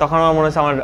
তখন আমার মনে হচ্ছে আমার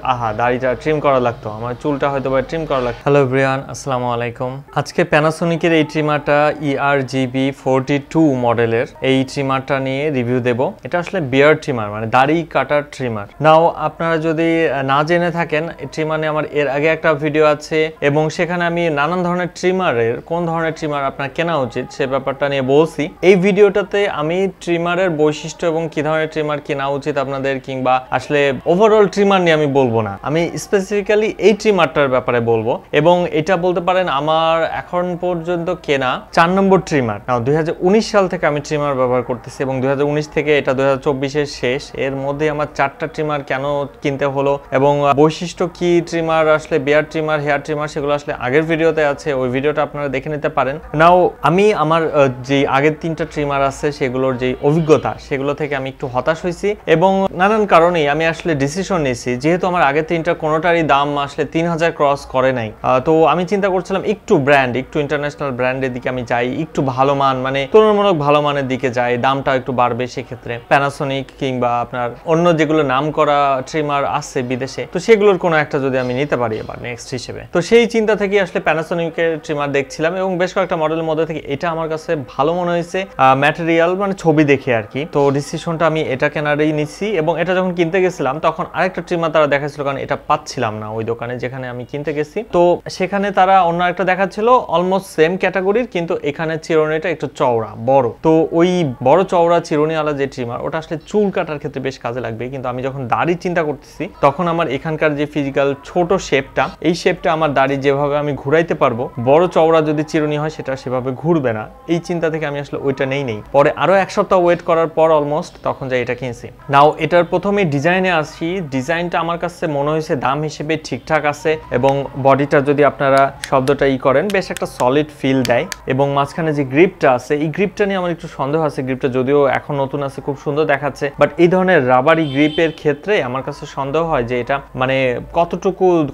দাড়িটা ট্রিম করা লাগতো, আমার চুলটা হয়তো বা ট্রিম করা লাগতো। হ্যালো এভরিওয়ান, আসসালামু আলাইকুম। আজকে প্যানাসোনিকের এই ট্রিমারটা ERGB42 মডেলের এই ট্রিমারটা নিয়ে রিভিউ দেব। এটা আসলে বিয়ার্ড ট্রিমার, মানে দাড়ি কাটার ট্রিমার। নাও আপনারা যদি না জেনে থাকেন, এই ট্রিমার নিয়ে আমার এর আগে একটা ভিডিও আছে এবং সেখানে আমি নানান ধরনের ট্রিমারের কোন ধরনের ট্রিমার আপনার কেনা উচিত সে ব্যাপারটা নিয়ে বলছি। এই ভিডিওটাতে আমি ট্রিমারের বৈশিষ্ট্য এবং কি ধরনের ট্রিমার কেনা উচিত আপনাদের, কিংবা আসলে ওভারঅল ট্রিমার নিয়ে আমি বলবো না, আমি স্পেসিফিক্যালি এই ট্রিমারটার ব্যাপারে বলবো। এবং এটা বলতে পারেন আমার এখন পর্যন্ত কেনা 4 নম্বর ট্রিমার। নাও 2019 সাল থেকে আমি ট্রিমার ব্যবহার করতেছি এবং 2019 থেকে এটা 2024-এর শেষ। এর মধ্যে আমার 4টা ট্রিমার কেন কিনতে হলো এবং বৈশিষ্ট্য কি ট্রিমার, আসলে বিয়ার্ড ট্রিমার, হেয়ার ট্রিমার, সেগুলো আসলে আগের ভিডিওতে আছে, ওই ভিডিওটা আপনারা দেখে নিতে পারেন। নাও আমি আমার যে আগের 3টা ট্রিমার আছে সেগুলোর যে অভিজ্ঞতা সেগুলো থেকে আমি একটু হতাশ হয়েছি এবং নানান কারণেই আমি আসলে ডিসিশন নিয়েছি, যেহেতু আমার আগের 3টা কোনোটারই দাম আসলে 3000 ক্রস করে নাই, তো আমি চিন্তা করছিলাম একটু ব্র্যান্ড, একটু ইন্টারন্যাশনাল ব্র্যান্ডের দিকে আমি যাই, একটু ভালো মান, মানে তুলনামূলক ভালো মানের দিকে যাই, দামটা একটু বাড়বে সেক্ষেত্রে। প্যানাসোনিক কিংবা আপনার অন্য যেগুলো নাম করা ট্রিমার আছে বিদেশে, তো সেগুলোর কোনো একটা যদি আমি নিতে পারি এবার নেক্সট হিসেবে, তো সেই চিন্তা থেকে আসলে প্যানাসোনিকের ট্রিমার দেখছিলাম এবং বেশ কয়েকটা মডেলের মধ্যে থেকে এটা আমার কাছে ভালো মনে হয়েছে ম্যাটেরিয়াল, মানে ছবি দেখে আর কি। তো ডিসিশনটা আমি এটা কেনারই নিচ্ছি এবং এটা যখন কিনতে গেছিলাম তখন আরেকটা ট্রিমার তারা দেখাচ্ছিল, কারণ এটা পাচ্ছিলাম না ওই দোকানে যেখানে আমি কিনতে গেছি। তো সেখানে তারা অন্য একটা দেখাচ্ছিল অলমোস্ট সেম ক্যাটাগরির, কিন্তু এখানে চিরুনিটা একটু চওড়া বড়। তো ওই বড় চওড়া চিরুনিওয়ালা যে ট্রিমার, ওটা আসলে চুল কাটার ক্ষেত্রে বেশ কাজে লাগবে, কিন্তু আমি যখন দাড়ি চিন্তা করতেছি তখন আমার এখানকার যে ফিজিক্যাল ছোট শেপটা, এই শেপটা আমার দাড়ি যেভাবে আমি ঘুরাইতে পারবো, বড় চওড়া যদি চিরুনি হয় সেটা সেভাবে ঘুরবে না, এই চিন্তা থেকে আমি আসলে ওইটা নেই। পরে আরো 1 সপ্তাহ ওয়েট করার পর অলমোস্ট তখন যাই এটা কিনছি। নাও এটার প্রথমে ডিজাইনে আসি। ডিজাইনটা আমার কাছে মনে হয়েছে দাম হিসেবে ঠিকঠাক আছে এবং বডিটা যদি আপনারা শব্দটা করেন বেশ একটা সলিড ফিল দেয় এবং মাঝখানে যে গ্রিপটা আছে, এই গ্রিপটা নিয়ে আমার একটু সন্দেহ আছে। গ্রিপটা যদিও এখন নতুন আছে, খুব সুন্দর দেখাচ্ছে, বাট এই ধরনের রাবারি গ্রিপের ক্ষেত্রে আমার কাছে সন্দেহ হয় যে এটা মানে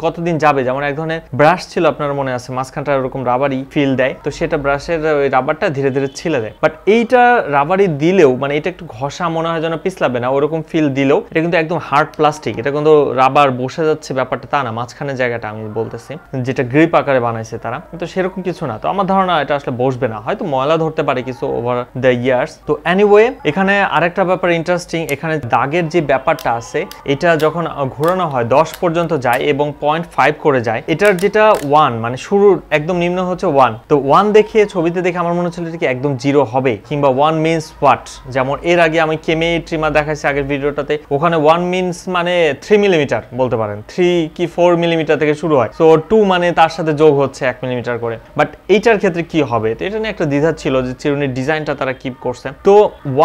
কতদিন যাবে। যেমন এক ধরনের ব্রাশ ছিল, আপনার মনে আছে, মাঝখানটা এরকম রাবারি ফিল দেয়, তো সেটা ব্রাশের ওই রাবারটা ধীরে ধীরে ছিলে দেয়। বাট এইটা রাবারি দিলেও মানে এটা একটু ঘষা মনে হয় যেন পিছলাবে না, ওরকম ফিল দিলেও এটা কিন্তু একদম হার্ড প্লাস্টিক, এটা কিন্তু রাবার বসে যাচ্ছে ব্যাপারটা তা না। মাঝখানে জায়গাটা আমি বলতেছি যেটা গ্রিপ আকারে বানাইছে তারা, কিন্তু সেরকম কিছু না। তো আমার ধারণা এটা আসলে বসবে না, হয়তো ময়লা ধরতে পারে কিছু ওভার দ্য ইয়ার্স। তো এনিওয়ে, এখানে আরেকটা ব্যাপার ইন্টারেস্টিং, এখানে দাগের যে ব্যাপারটা আছে এটা যখন ঘোরানো হয় 10 পর্যন্ত যায় এবং 0.5 করে যায়। এটার যেটা 1 মানে শুরুর একদম নিম্ন হচ্ছে 1, তো 1 দেখে ছবিতে দেখে আমার মনে হচ্ছিল এটা কি একদম 0 হবে, কিংবা 1 মিনস হোয়াট। যেমন এর আগে আমি কেমে ট্রিমার দেখাইছি আগের ভিডিওটাতে, ওখানে 1 মিনস মানে 3 মিলিমিটার বলতে পারেন, 3 কি 4 মিলিমিটার থেকে শুরু হয়, সো 2 মানে তার সাথে যোগ হচ্ছে 1 মিলিমিটার করে। বাট এইটার ক্ষেত্রে কি হবে, তো এটা নিয়ে একটা দ্বিধা ছিল যে চিরুনির ডিজাইনটা তারা কিপ করছে। তো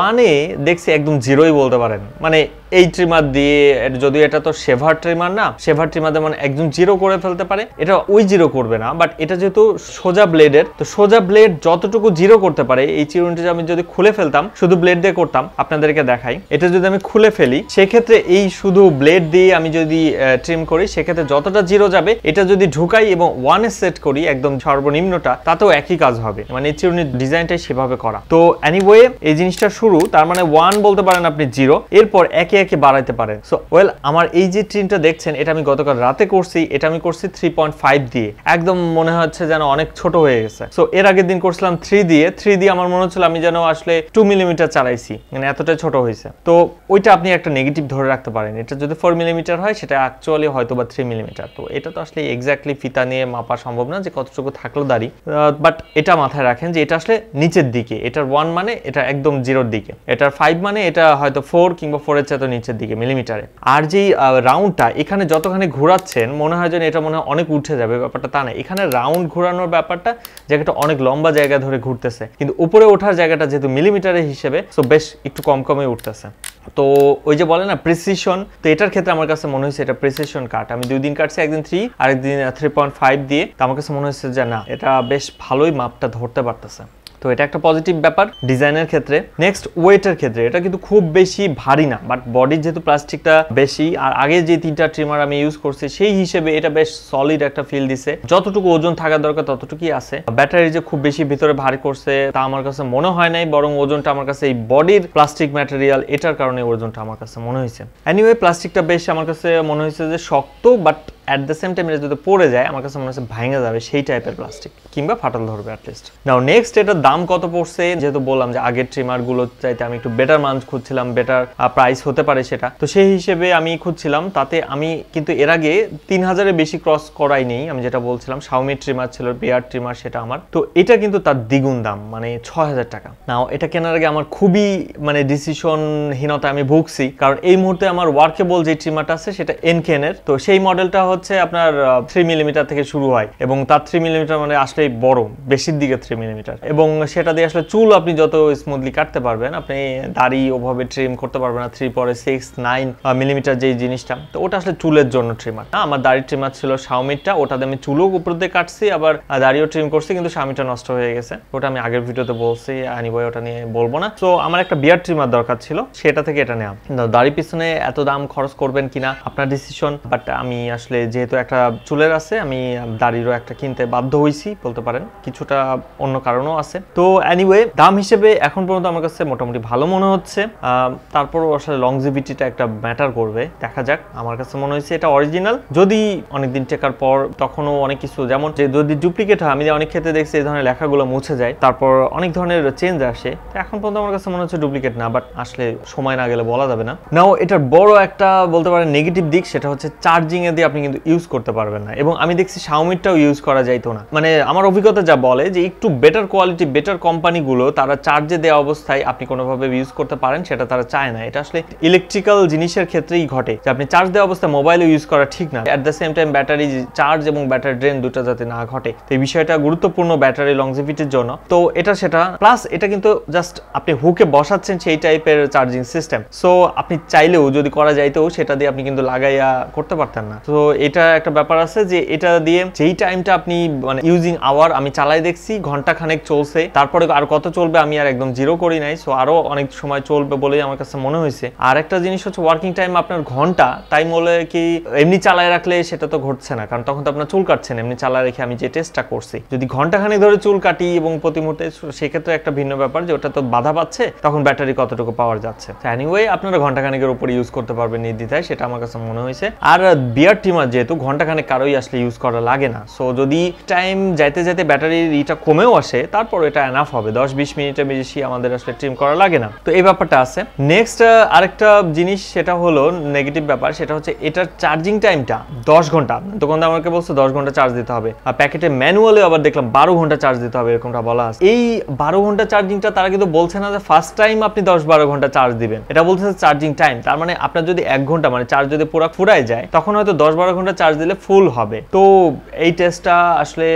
1-এ দেখছি একদম 0ই বলতে পারেন, মানে এই ট্রিমার দিয়ে, যদিও এটা তো শেভার ট্রিমার না, শেভার ট্রিমার মানে একদম 0 করে ফেলতে পারে, এটা ওই 0 করবে না। বাট এটা যেহেতু সোজা ব্লেডের, তো সোজা ব্লেড যতটুকু 0 করতে পারে, এই চিরুনিটা আমি যদি খুলে ফেলতাম, শুধু ব্লেড দিয়ে করতাম, আপনাদেরকে দেখাই, এটা যদি আমি খুলে ফেলি সেক্ষেত্রে এই শুধু ব্লেড দিয়ে আমি যদি ট্রিম করি সেক্ষেত্রে যতটা 0 যাবে, এটা যদি ঢুকাই এবং 1-এ সেট করি একদম সর্বনিম্নটা, তাতেও একই কাজ হবে, মানে এই চিরুনির ডিজাইনটাই সেভাবে করা। তো এনিওয়ে, এই জিনিসটা শুরু, তার মানে 1 বলতে পারেন আপনি 0, এরপর একে একে বাড়াইতে পারেন। সো ওয়েল, আমার এই যে ট্রিমটা দেখছেন এটা আমি গতকাল রাতে করছি, এটা আমি করছি 3.5 দিয়ে, একদম মনে হচ্ছে যেন অনেক ছোট হয়ে গেছে। সো এর আগের দিন করছিলাম 3 দিয়ে আমার মনে হচ্ছিল আমি যেন আসলে 2 মিলিমিটার চালাইছি, মানে এতটাই ছোট হয়েছে। তো ওইটা আপনি একটা নেগেটিভ ধরে রাখতে পারেন, এটা যদি 4 মিলিমিটার হয় সেটা অ্যাকচুয়ালি হয়তো বা 3 মিলিমিটার। তো এটা তো আসলে এক্স্যাক্টলি ফিতা নিয়ে মাপা সম্ভব না যে কতটুকু থাকলো দাড়ি, বাট এটা মাথায় রাখেন যে এটা আসলে নিচের দিকে, এটার 1 মানে এটা একদম 0-র দিকে, এটার 5 মানে এটা হয়তো 4 কিংবা 4-এর চেয়ে নিচের দিকে মিলিমিটারে। আর যেই রাউন্ডটা এখানে যতখানি ঘোরাচ্ছেন মনে হয় যেন এটা মনে হয় অনেক উঠে যাবে, ব্যাপারটা তা না। এখানে রাউন্ড ঘোরানোর ব্যাপারটা, জায়গাটা অনেক লম্বা জায়গা ধরে ঘুরতেছে, কিন্তু উপরে ওঠার জায়গাটা যেহেতু মিলিমিটারের হিসেবে, সো বেশ একটু কমই উঠতেছে। তো ওই যে বলে না প্রিসিশন, তো এটার ক্ষেত্রে আমার কাছে মনে হয়েছে এটা প্রিসিশন কাট। আমি 2 দিন কাটছি, একদিন 3 আর একদিন 3.5 দিয়ে, তো আমার কাছে মনে হয়েছে যে না, এটা বেশ ভালোই মাপটা ধরতে পারতেছে। তো এটা একটা পজিটিভ ব্যাপার ডিজাইনের ক্ষেত্রে। নেক্সট ওয়েটের ক্ষেত্রে এটা কিন্তু খুব বেশি ভারী না, বাট বডির যেহেতু প্লাস্টিকটা বেশি আর আগে যে 3টা ট্রিমার আমি ইউজ করছি সেই হিসেবে এটা বেশ সলিড একটা ফিল দিছে, যতটুকু ওজন থাকা দরকার ততটুকুই আছে। ব্যাটারি যে খুব বেশি ভিতরে ভারী করছে তা আমার কাছে মনে হয় নাই, বরং ওজনটা আমার কাছে এই বডির প্লাস্টিক ম্যাটেরিয়াল এটার কারণে ওজনটা আমার কাছে মনে হয়েছে। এনিওয়ে প্লাস্টিকটা বেশ আমার কাছে মনে হয়েছে যে শক্ত, but at the same time এটা যদি পড়ে যায় আমার কাছে মনে হচ্ছে ভাঙা যাবে সেই টাইপের প্লাস্টিক, কিংবা ফাটল ধরবে অ্যাটলিস্ট। নাও নেক্সট এটার দাম কত পড়ছে, যেহেতু বললাম যে আগের ট্রিমারগুলো চাইতে আমি একটু বেটার মান খুঁজছিলাম, বেটার প্রাইস হতে পারে সেটা, তো সেই হিসেবে আমি খুঁজছিলাম। তাতে আমি কিন্তু এর আগে 3000-এর বেশি ক্রস করাই নেই, আমি যেটা বলছিলাম শাওমি ট্রিমার ছিল, বিয়ার ট্রিমার সেটা আমার, তো এটা কিন্তু তার দ্বিগুণ দাম, মানে 6000 টাকা। নাও এটা কেনার আগে আমার খুবই মানে ডিসিশনহীনতা আমি ভুগছি, কারণ এই মুহূর্তে আমার ওয়ার্কেবল যে ট্রিমারটা আছে সেটা এনকেন এর, তো সেই মডেলটা হচ্ছে আপনার 3 মিলিমিটার থেকে শুরু হয়, এবং তার 3 মিলিমিটার মানে আসলে বড়, বেশির দিকে 3 মিলিমিটার, এবং সেটা দিয়ে আসলে চুল আপনি যত স্মুথলি কাটতে পারবেন, আপনি দাড়ি ওভাবে ট্রিম করতে পারবেন না। 3 পরে 6, 9 মিলিমিটার যেই জিনিসটা, তো ওটা আসলে চুলের জন্য ট্রিমার। আমার দাড়ি ট্রিমার ছিল শাওমিটা, ওটাতে আমি চুলও উপর দিয়ে কাটছি, আবার দাড়িও ট্রিম করছি, কিন্তু শাওমিটা নষ্ট হয়ে গেছে, ওটা আমি আগের ভিডিওতে বলছি, এনিওয়ে ওটা নিয়ে বলবো না। তো আমার একটা বিয়ার ট্রিমার দরকার ছিল, সেটা থেকে এটা নেওয়া। দাড়ি পিছনে এত দাম খরচ করবেন কিনা আপনার ডিসিশন, বাট আমি আসলে যেহেতু একটা চুলের আছে, আমি দাড়িরও একটা কিনতে বাধ্য হইছি বলতে পারেন, কিছুটা অন্য কারণও আছে। তো এনিওয়ে দাম হিসেবে এখন পর্যন্ত আমার কাছে মোটামুটি ভালো মনে হচ্ছে, তারপরও আসলে লংজিভিটিটা একটা ম্যাটার করবে, দেখা যাক। আমার কাছে মনে হয়েছে এটা অরিজিনাল, যদি অনেকদিন টেকার পর তখনও অনেক কিছু, যেমন যে যদি ডুপ্লিকেট হয়, আমি অনেক ক্ষেত্রে দেখছি এই ধরনের লেখাগুলো মুছে যায়, তারপর অনেক ধরনের চেঞ্জ আসে, এখন পর্যন্ত আমার কাছে মনে হচ্ছে ডুপ্লিকেট না, বাট আসলে সময় না গেলে বলা যাবে না। নাও এটার বড় একটা বলতে পারেন নেগেটিভ দিক, সেটা হচ্ছে চার্জিং এ দিয়ে আপনি কিন্তু ইউজ করতে পারবেন না, এবং আমি দেখছি শাওমিটাও ইউজ করা যাইতো না। মানে আমার অভিজ্ঞতা যা বলে যে একটু বেটার কোয়ালিটি, বেটার কোম্পানিগুলো তারা চার্জে দেওয়া অবস্থায় আপনি কোনোভাবে ইউজ করতে পারেন সেটা তারা চায় না। এটা আসলে ইলেকট্রিক্যাল জিনিসের ক্ষেত্রেই ঘটে, যে আপনি চার্জ দেওয়া অবস্থায় মোবাইলে ইউজ করা ঠিক না, at the same time battery charge এবং ব্যাটারি ড্রেন দুটো যাতে না ঘটে, তো এই বিষয়টা গুরুত্বপূর্ণ ব্যাটারি লংজিভিটির জন্য। তো এটা সেটা প্লাস এটা কিন্তু জাস্ট আপনি হুকে বসাচ্ছেন সেই টাইপের চার্জিং সিস্টেম, সো আপনি চাইলেও যদি করা যাইতো সেটা দিয়ে আপনি কিন্তু লাগাইয়া করতে পারতেন না। তো এটা একটা ব্যাপার আছে যে এটা দিয়ে যেই টাইমটা আপনি মানে ইউজিং আওয়ার আমি চালাই দেখছি ঘন্টা খানেক চলছে, তারপরে আর কত চলবে আমি আর একদম জিরো করি নাই, সো আরো অনেক সময় চলবে বলেই আমার কাছে মনে হয়েছে। আর একটা জিনিস হচ্ছে ওয়ার্কিং টাইম আপনার ঘন্টা, তাই বলে কি এমনি চালায় রাখলে সেটা তো ঘটছে না, কারণ তখন তো আপনার চুল কাটছেন, এমনি চালায় রেখে আমি যে টেস্টটা করছি, যদি ঘন্টা খানেক ধরে চুল কাটি এবং প্রতি মুহূর্তে, সেক্ষেত্রে একটা ভিন্ন ব্যাপার যে ওটা তো বাধা পাচ্ছে, তখন ব্যাটারি কতটুকু পাওয়ার যাচ্ছে। এনিওয়ে আপনারা ঘন্টা খানেকের উপর ইউজ করতে পারবেন নির্দ্বিধায়, সেটা আমার কাছে মনে হয়েছে। আর বিয়ার ট্রিমার যেহেতু ঘন্টা খানেক কারোই আসলে ইউজ করা লাগে না, সো যদি টাইম যাইতে যাইতে ব্যাটারির ইটা কমেও আসে, তারপর এটা এনাফ হবে, 10-20 মিনিটের বেশি আমাদের আসলে ট্রিম করা লাগে না, তো এই ব্যাপারটা আছে। নেক্সট আরেকটা জিনিস সেটা হলো নেগেটিভ ব্যাপার, সেটা হচ্ছে এটার চার্জিং টাইমটা 10 ঘন্টা। দোকানদার আমাকে বলছে 10 ঘন্টা চার্জ দিতে হবে, আর প্যাকেটে ম্যানুয়ালি আবার দেখলাম 12 ঘন্টা চার্জ দিতে হবে, এরকমটা বলা আছে। এই 12 ঘন্টা চার্জিংটা তারা কিন্তু বলছে না যে ফার্স্ট টাইম আপনি 10-12 ঘন্টা চার্জ দিবেন, এটা বলছে চার্জিং টাইম, তার মানে আপনার যদি 1 ঘন্টা মানে চার্জ যদি পুরো ফুরায় যায়, তখন হয়তো 10-12 ঘন্টা চার্জ দিলে ফুল হবে। তো এই টেস্টটা আসলে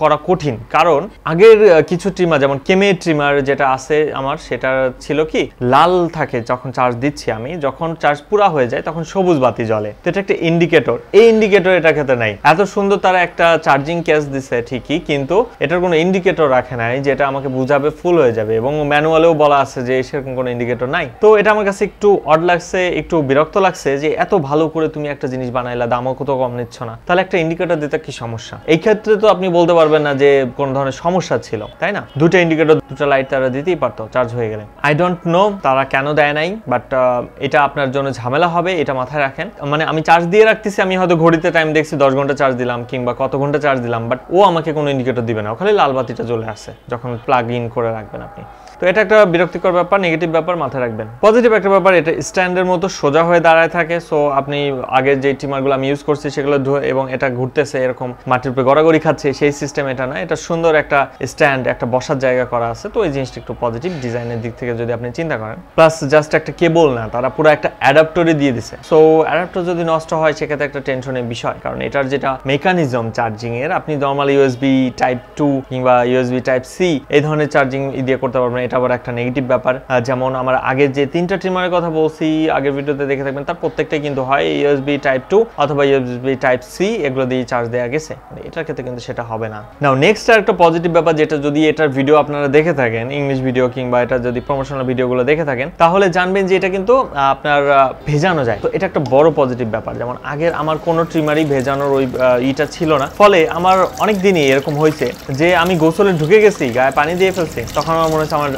করা কঠিন, কারণ আগের কিছু ট্রিমার যেমন কেমে ট্রিমার যেটা আছে আমার, সেটা ছিল কি লাল থাকে যখন চার্জ দিচ্ছি আমি, যখন চার্জ পুরা হয়ে যায় তখন সবুজ বাতি জ্বলে, তো এটা একটা ইন্ডিকেটর। এই ইন্ডিকেটর এটা ক্ষেত্রে নাই। এত সুন্দর তারা একটা চার্জিং কেস দিছে ঠিকই, কিন্তু এটার কোনো ইন্ডিকেটর রাখে নাই যেটা আমাকে বুঝাবে ফুল হয়ে যাবে, এবং ম্যানুয়ালেও বলা আছে যে সেরকম কোনো ইন্ডিকেটর নাই। তো এটা আমার কাছে একটু অড লাগছে, একটু বিরক্ত লাগছে যে এত ভালো করে তুমি একটা জিনিস বানাইলা, দামও কত কম নিচ্ছ না, তাহলে একটা ইন্ডিকেটর দিতে কি সমস্যা? এই ক্ষেত্রে তো আপনি বলতে পারবেন না যে কোন ধরনের সমস্যা ছিল, তাই না? দুটো ইন্ডিকেটর, দুটো লাইট তারা দিতেই পারতো চার্জ হয়ে গেলে। আই ডোন্ট নো তারা কেন দেয় নাই, বাট এটা আপনার জন্য ঝামেলা হবে, এটা মাথায় রাখেন। মানে আমি চার্জ দিয়ে রাখতেছি, আমি হয়তো ঘড়িতে টাইম দেখছি 10 ঘন্টা চার্জ দিলাম কিংবা কত ঘন্টা চার্জ দিলাম, বাট ও আমাকে কোনো ইন্ডিকেটর দিবে না, খালি লাল বাতিটা জ্বলে আসে যখন প্লাগ ইন করে রাখবেন আপনি। তো এটা একটা বিরক্তিকর ব্যাপার, নেগেটিভ ব্যাপার, মাথায় রাখবেন। পজিটিভ একটা ব্যাপার, এটা স্ট্যান্ডের মতো সোজা হয়ে দাঁড়ায় থাকে, সো আপনি আগের যে ট্রিমারগুলো আমি ইউজ করছি সেগুলো এবং এটা ঘুরতেছে এরকম মাটির উপরে গড়াগড়ি খাচ্ছে সেই সিস্টেম এটা না, এটা সুন্দর একটা স্ট্যান্ড, একটা বসার জায়গা করা আছে, তো এই জিনিসটা একটু পজিটিভ ডিজাইনের দিক থেকে যদি আপনি চিন্তা করেন। প্লাস জাস্ট একটা কেবল না, তারা পুরো একটা অ্যাডাপ্টরই দিয়ে দিছে, সো অ্যাডাপ্টর যদি নষ্ট হয় সেক্ষেত্রে একটা টেনশনের বিষয়, কারণ এটার যেটা মেকানিজম চার্জিং এর, আপনি নর্মালি ইউএসবি টাইপ 2 কিংবা ইউএসবি টাইপ সি এই ধরনের চার্জিং দিয়ে করতে পারবেন, এটা আবার একটা নেগেটিভ ব্যাপার। যেমন আমার আগের যে 3টা ট্রিমারের কথা বলছি, আগের ভিডিওতে দেখে থাকবেন, তার প্রত্যেকটাই কিন্তু হয় ইউএসবি টাইপ 2 অথবা ইউএসবি টাইপ সি, এগুলো দিয়ে চার্জ দেওয়া গেছে। এটার ক্ষেত্রে কিন্তু সেটা হবে না। নাও নেক্সট একটা পজিটিভ ব্যাপার, যেটা যদি এটার ভিডিও আপনারা দেখে থাকেন, ইংলিশ ভিডিও কিংবা এটা যদি প্রমোশনাল ভিডিওগুলো দেখে থাকেন, তাহলে জানবেন যে এটা কিন্তু আপনার ভেজানো যায়। তো এটা একটা বড় পজিটিভ ব্যাপার। যেমন আগের আমার কোনো ট্রিমারই ভেজানোর ওই ইটা ছিল না, ফলে আমার অনেক দিনই এরকম হয়েছে যে আমি গোসলে ঢুকে গেছি, গায়ে পানি দিয়ে ফেলছি, তখন আমার মনে হচ্ছে আমার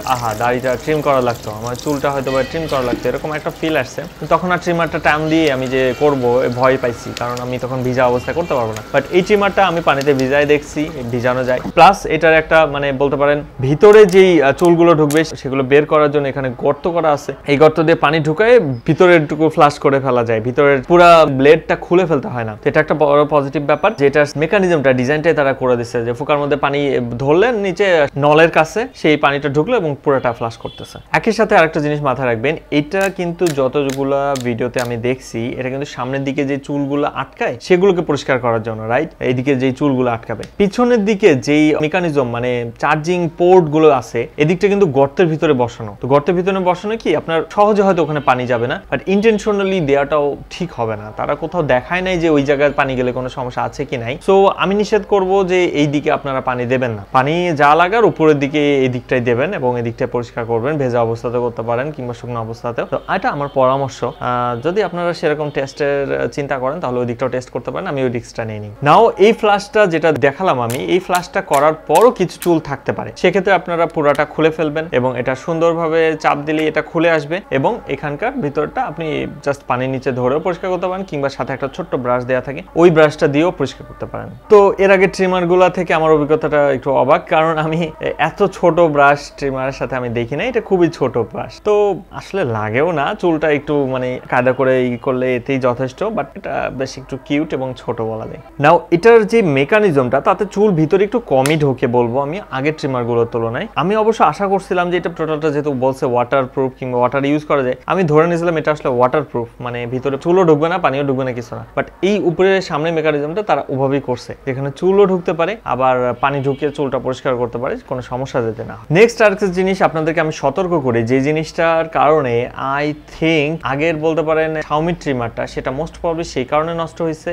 দাড়িটা ট্রিম করা লাগতো, আমার চুলটা হয়তো ট্রিম করা লাগতো, এরকম একটা ফিল আসছে। তখন আর ট্রিমারটা টাইম দিয়ে আমি যে করবো ভয় পাইছি, কারণ আমি তখন ভিজা অবস্থায় করতে পারবো না। বাট এই ট্রিমারটা আমি পানিতে ভিজায় দেখছি ভিজানো যায়। প্লাস এটার একটা মানে বলতে পারেন ভিতরে যেই চুলগুলো ঢুকবে সেগুলো বের করার জন্য এখানে গর্ত করা আছে, এই গর্ত দিয়ে পানি ঢুকায় ভিতরের টুকু ফ্লাশ করে ফেলা যায়, ভিতরের পুরো ব্লেডটা খুলে ফেলতে হয় না। এটা একটা বড় পজিটিভ ব্যাপার, যেটার মেকানিজমটা ডিজাইনটাই তারা করে দিচ্ছে যে ফুকার মধ্যে পানি ধরলেন নিচে নলের কাছে, সেই পানিটা ঢুকলো এবং পুরোটা ফ্লাশ করতেছে। একই সাথে আরেকটা জিনিস মাথায় রাখবেন, এটা কিন্তু যতগুলো ভিডিওতে আমি দেখছি, এটা কিন্তু সামনের দিকে যে চুলগুলো আটকায় সেগুলোকে পরিষ্কার করার জন্য, রাইট? এইদিকে যে চুলগুলো আটকাবে, পিছনের দিকে যেই মেকানিজম মানে চার্জিং পোর্ট গুলো আছে, এদিকটা কিন্তু গর্তের ভিতরে বসানো। তো গর্তের ভিতরে বসানো কি আপনার সহজে হয়তো ওখানে পানি যাবে না, বাট ইন্টেনশনালি দেওয়াটাও ঠিক হবে না। তারা কোথাও দেখায় নাই যে ওই জায়গায় পানি গেলে কোনো সমস্যা আছে কি নাই। সো আমি নিষেধ করব যে এই দিকে আপনারা পানি দেবেন না, পানি যা লাগার উপরের দিকে এই দিকটাই দেবেন এবং এই দিকটা পরিষ্কার করবেন, ভেজা অবস্থাতে করতে পারেন কিংবা শুকনো অবস্থাতেও। তো এটা আমার পরামর্শ। যদি আপনারা সেরকম টেস্টের চিন্তা করেন তাহলে ওই দিকটাও টেস্ট করতে পারেন, আমি ওই রিস্কটা নেইনি। নাও এই ফ্লাশটা যেটা দেখালাম আমি, এই ফ্লাশটা করার পরও কিছু চুল থাকতে পারে, সেক্ষেত্রে আপনারা পুরাটা খুলে ফেলবেন এবং এটা সুন্দরভাবে চাপ দিলে এটা খুলে আসবে এবং এখানকার ভিতরটা আপনি জাস্ট পানির নিচে ধরেও পরিষ্কার করতে পারেন কিংবা সাথে একটা ছোট্ট ব্রাশ দেওয়া থাকে, ওই ব্রাশটা দিয়েও পরিষ্কার করতে পারেন। তো এর আগে ট্রিমারগুলো থেকে আমার অভিজ্ঞতাটা একটু অবাক, কারণ আমি এত ছোট ব্রাশ ট্রিমারের সাথে আমি দেখি না, এটা খুবই ছোট ব্রাশ, তো আসলে লাগেও না, চুলটা একটু মানে কায়দা করে করলে এতেই যথেষ্ট। বাট এটা বেশ একটু কিউট এবং ছোট বলা যায়। নাও এটার যে মেকানিজমটা, তাতে চুল ভিতরে একটু কমই ঢোকে বলবো আমি আগের ট্রিমারগুলোর তুলনায়। আমি অবশ্য আশা করছিলাম যে এটা টোটালটা যেহেতু বলছে ওয়াটার প্রুফ কিংবা ওয়াটার ইউজ করা যায়, আমি ধরে নিয়েছিলাম এটা আসলে ওয়াটার প্রুফ, মানে ভিতরে চুলও ঢুকবে না পানিও ঢুকবে না কিছু না। বাট এই উপরে সামনে মেকানিজমটা তারা ওভাবেই করছে, যেখানে চুলও ঢুকতে পারে আবার পানি ঢুকিয়ে চুলটা পরিষ্কার করতে পারে, কোনো সমস্যা যেতে না। নেক্সট আরেকটা জিনিস আপনাদেরকে আমি সতর্ক করি, যে জিনিসটার কারণে আই থিঙ্ক আগের বলতে পারেন শাওমি ট্রিমারটা সেটা মোস্ট প্রবাবলি সেই কারণে নষ্ট হয়েছে,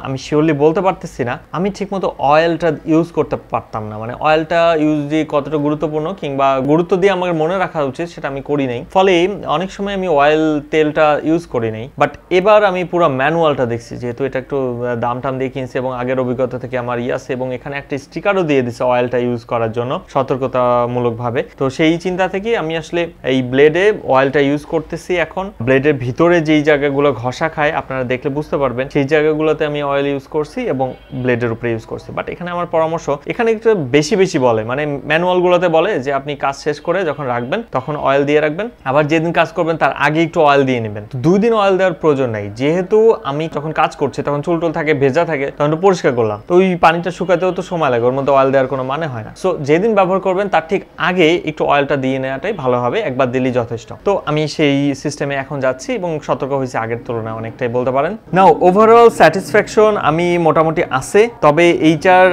আমি শিওরলি বলতে পারতেছি না। আমি ঠিকমতো অয়েলটা ইউজ করতে পারতাম না, মানে অয়েলটা ইউজ দিয়ে কতটা গুরুত্বপূর্ণ কিংবা গুরুত্ব দিয়ে আমাকে মনে রাখা উচিত সেটা আমি করি নাই, ফলে অনেক সময় আমি অয়েল তেলটা ইউজ করি নাই। বাট এবার আমি পুরো ম্যানুয়ালটা দেখছি, যেহেতু এটা একটু দাম টাম দিয়ে কিনছি এবং আগের অভিজ্ঞতা থেকে আমার আছে, এবং এখানে একটা স্টিকারও দিয়ে দিচ্ছে অয়েলটা ইউজ করার জন্য সতর্কতামূলক ভাবে। তো সেই চিন্তা থেকে আমি আসলে এই ব্লেডে অয়েলটা ইউজ করতেছি। এখন ব্লেডের ভিতরে যেই জায়গাগুলো ঘষা খায় আপনারা দেখলে বুঝতে পারবেন, সেই জায়গাগুলোতে আমি অয়েল ইউজ করছি এবং ব্লেডের উপরে ইউজ করছি। বাট এখানে আমার পরামর্শ, এখানে একটু বেশি বেশি বলে, মানে ম্যানুয়ালগুলোতে বলে যে আপনি কাজ শেষ করে যখন রাখবেন তখন অয়েল দিয়ে রাখবেন, আবার যেদিন কাজ করবেন তার আগে একটু অয়েল দিয়ে নেবেন। 2 দিন অয়েল দেওয়ার প্রয়োজন নাই, যেহেতু আমি যখন কাজ করছি তখন চুল টুল থাকে ভেজা থাকে, তখন তো পরিষ্কার করলাম, তো ওই পানিটা শুকাতেও তো সময় লাগে, ওর মধ্যে অয়েল দেওয়ার কোনো মানে হয় না। সো যেদিন ব্যবহার করবেন তার ঠিক আগে একটু অয়েলটা দিয়ে নেওয়াটাই ভালো হবে, একবার দিলেই যথেষ্ট। তো আমি সেই সিস্টেমে এখন যাচ্ছি এবং সতর্ক হয়েছে আগের তুলনায় অনেকটাই বলতে পারেন। নাও ওভারঅল স্যাটিসফ্যাকশন আমি মোটামুটি আছে, তবে এইটার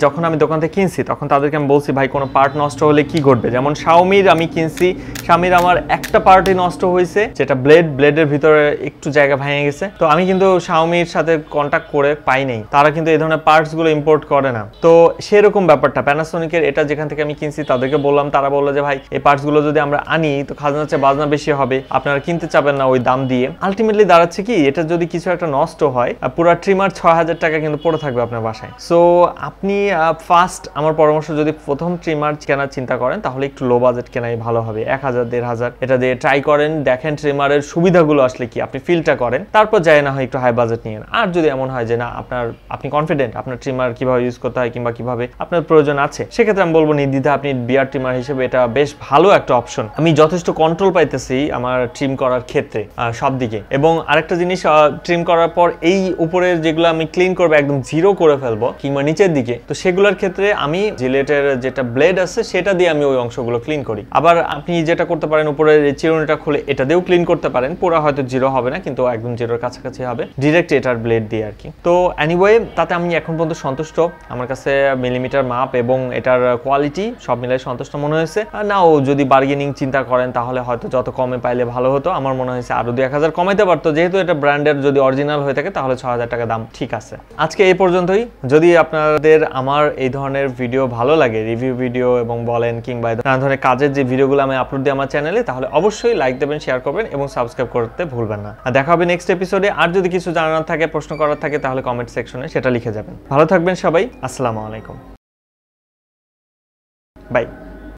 যখন আমি দোকান থেকে কিনছি তখন তাদেরকে আমি বলছি ভাই কোনো পার্ট নষ্ট হলে কি ঘটবে। যেমন শাওমির আমি কিনছি, শাওমির আমার একটা পার্টই নষ্ট হয়েছে, যেটা ব্লেডের ভিতরে একটু জায়গা ভেঙে গেছে। তো আমি কিন্তু শাওমির সাথে কন্ট্যাক্ট করে পাই নাই, তারা কিন্তু এই ধরনের পার্টস গুলো ইম্পোর্ট করে না। তো সেরকম ব্যাপারটা প্যানাসোনিকের এটা যেখান থেকে আমি কিনছি তাদেরকে বললাম, তারা বললো যে ভাই এই পার্টস গুলো যদি আমরা আনি তো খাজনা চেয়ে বাজনা বেশি হবে, আপনারা কিনতে চাবেন না ওই দাম দিয়ে। আলটিমেটলি দাঁড়াচ্ছে কি, এটা যদি কিছু একটা নষ্ট হয় পুরো ট্রিমার 6000 টাকা কিন্তু পড়ে থাকবে আপনার বাসায়। সো আপনি ফার্স্ট আমার পরামর্শ, যদি প্রথম ট্রিমার কেনার চিন্তা করেন তাহলে একটু লো বাজেট কেনাই ভালো হবে, 1000 1500 এটা দিয়ে ট্রাই করেন, দেখেন ট্রিমারের সুবিধাগুলো আসলে কি, আপনি ফিলটা করেন, তারপর যায় না হয় একটু হাই বাজেট নিয়ে। আর যদি এমন হয় যে না আপনি কনফিডেন্ট আপনার ট্রিমার কিভাবে ইউজ করতে হয় কিংবা কিভাবে আপনার প্রয়োজন আছে, সেক্ষেত্রে আমি বলবো নির্দ্বিধায় আপনি বিয়ার ট্রিমার হিসেবে এটা বেশ ভালো একটা অপশন। আমি যথেষ্ট কন্ট্রোল পাইতেছি আমার ট্রিম করার ক্ষেত্রে সব দিকে। এবং আরেকটা জিনিস, ট্রিম করার পর এই উপরের যেগুলো আমি ক্লিন করবো একদম জিরো করে ফেলবো কিংবা নিচের দিকে, তো সেগুলোর ক্ষেত্রে আমি জিলেটের যেটা ব্লেড আছে সেটা দিয়ে আমি ওই অংশগুলো ক্লিন করি। আবার আপনি যেটা করতে পারেন, উপরের চিরুনিটা খুলে এটা দিয়েও ক্লিন করতে পারেন, পুরো হয়তো জিরো হবে না কিন্তু একদম জিরোর কাছাকাছি হবে ডিরেক্ট এটার ব্লেড দিয়ে আর কি। তো এনিওয়ে তাতে আমি এখন পর্যন্ত সন্তুষ্ট, আমার কাছে মিলিমিটার মাপ এবং এটার কোয়ালিটি সব মিলাই সন্তুষ্ট মনে হয়েছে না, ও যদি বার্গেনিং চিন্তা করেন তাহলে হয়তো যত কমে পাইলে ভালো হতো। আমার মনে হয়েছে আরো 2-1000 কমাইতে পারতো, যেহেতু এটা ব্র্যান্ডের যদি অরিজিনাল হয়ে থাকে তাহলে 6000 টাকা দাম ঠিক আছে। আজকে এই পর্যন্তই। যদি আপনাদের আমার এই ধরনের ভিডিও ভালো লাগে, রিভিউ ভিডিও এবং বলেন কিংবা নানা ধরনের কাজের যে ভিডিওগুলো আমি আপলোড দিই আমার চ্যানেলে, তাহলে অবশ্যই লাইক দেবেন, শেয়ার করবেন এবং সাবস্ক্রাইব করতে ভুলবেন না। আর দেখা হবে নেক্সট এপিসোডে। আর যদি কিছু জানার থাকে, প্রশ্ন করার থাকে, তাহলে কমেন্ট সেকশনে সেটা লিখে যাবেন। ভালো থাকবেন সবাই। আসসালামু আলাইকুম। বাই।